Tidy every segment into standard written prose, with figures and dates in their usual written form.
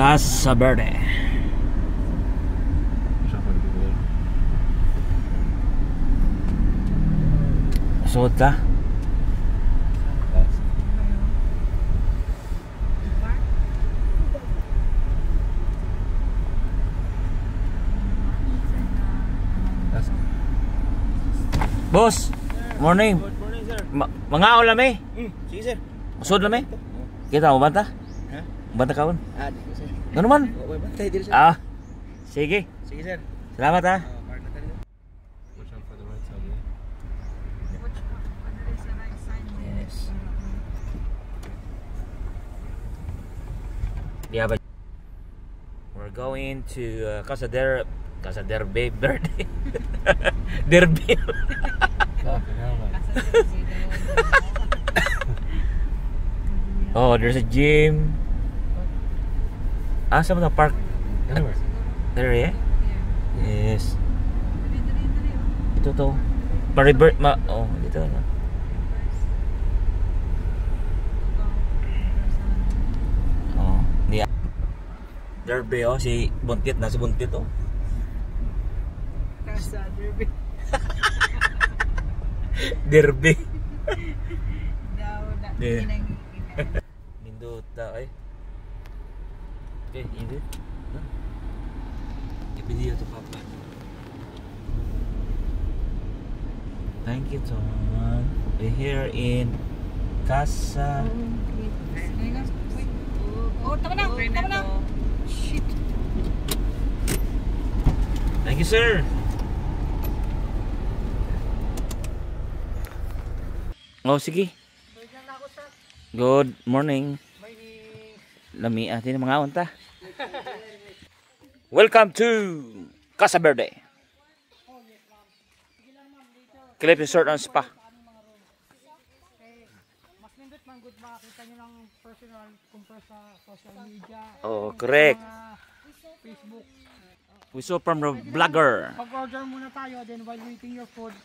Casa Verde. Suot ka? Boss, morning. Good morning, sir. Mga ulam eh. Sige, sir. Usod lang eh. Kita mo banta? Ha? Banta ka on. Di ko, sir. Gano man? Okay, bantay dito, sir. Sige. Sige, sir. Salamat ha. Park na tayo. Watch out for the right side, Yes. Yeah, but we're going to Casa Derby Verde. Derby. Oh, there's a gym. Saan mo na park? Anywhere. There, yeah? Yes. Ito to. Paribert oh, dito na. Oh, niya. Derby oh, si Buntit na si Buntit oh. Casa Derby. Derby. Daw na Yeah. pinang Minduta ay. Okay, ini. I-video to Papa. Thank you, Tom. We're here in Casa. Oh, tama na, tama na. Shit. Thank you, sir. Oh, sige. Good morning. Lami atin ang mga unta. Welcome to Casa Verde. Clip Resort and Spa. Mas nindot man good makita niyo ng personal compare sa social media. Oh, correct. Facebook. We saw from the vlogger. Pag-order muna tayo, then while waiting your food,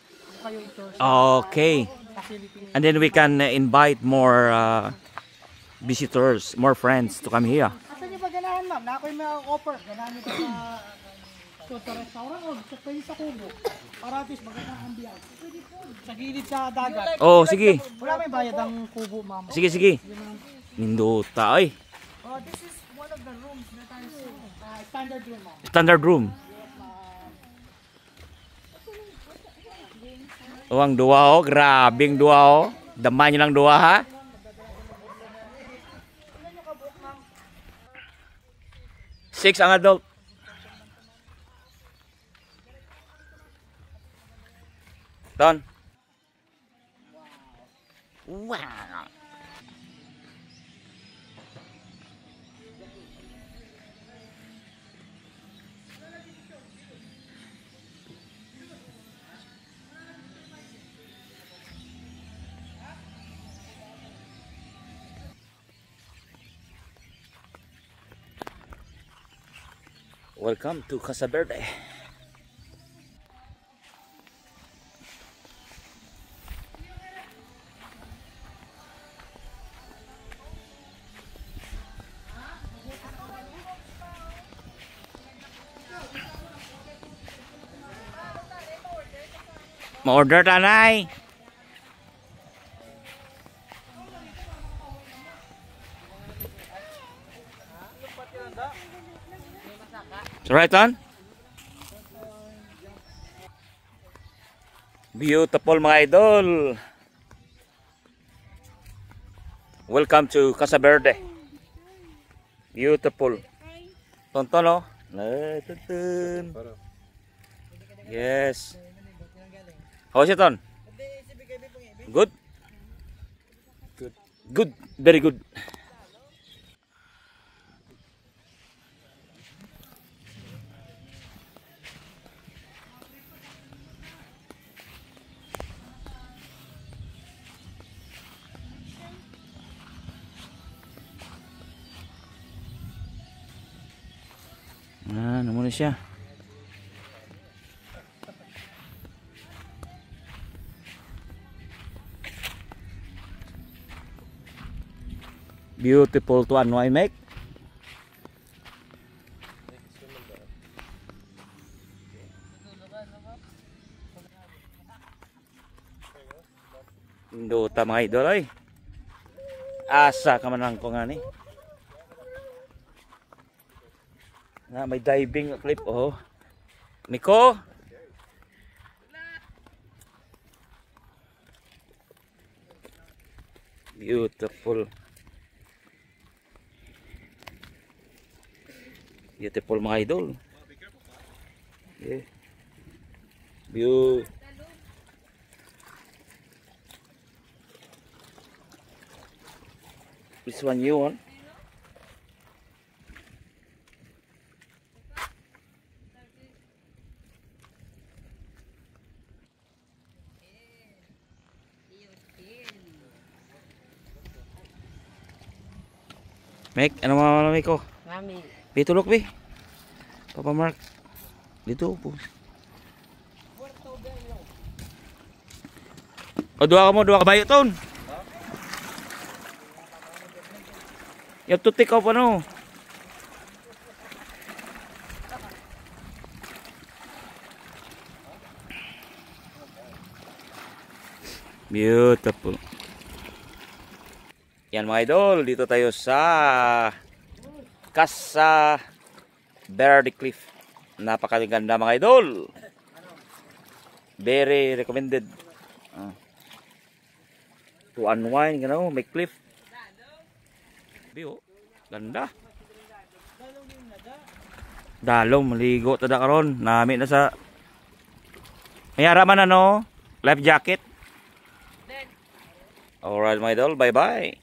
kayo ito. Okay. Facility. And then we can invite more visitors, more friends to come here. Asan niyo ba ganahan, ma'am? Na ako'y may offer. Ganahan niyo ba sa restaurant o sa kayo sa Kubo? Para at least magandang ambiance. Pwede po. Sa gilid sa dagat. Oh, sige. Wala may bayad ang Kubo, ma'am. Sige, sige. Minduta, ay. Oh, this is one of the rooms na tayo sa standard room, ma'am. Standard room. Oh, ang duwa oh. Grabing duwa oh. Dama nyo lang duwa ha. Six ang adult. Don. Wow. Welcome to Casa Verde. Ma-order tanay. So right on. Beautiful mga idol. Welcome to Casa Verde. Beautiful. Tonton oh. Tonton. Yes. How's it on? Good? Good. Good. Very good. Ano muna siya? Beautiful to ano I make. Induta mga idol ay. Asa ka man lang ko nga ni. Na may diving clip oh. Miko. Beautiful. Beautiful mga idol. Yeah. View. This one you want? Mek, ano malamig ko? Mami. Pitulok bi. Papa Mark. Dito po. O dua ka bayo ton. You have to take off ano. Beautiful. Yan mga idol, dito tayo sa Casa Verde Cliff. Napakaganda mga idol. Very recommended. To unwind, you know, may cliff. Bio, ganda. Dalong maligo tada karon. Nami na sa mayara man ano, life jacket. Alright mga idol, bye bye.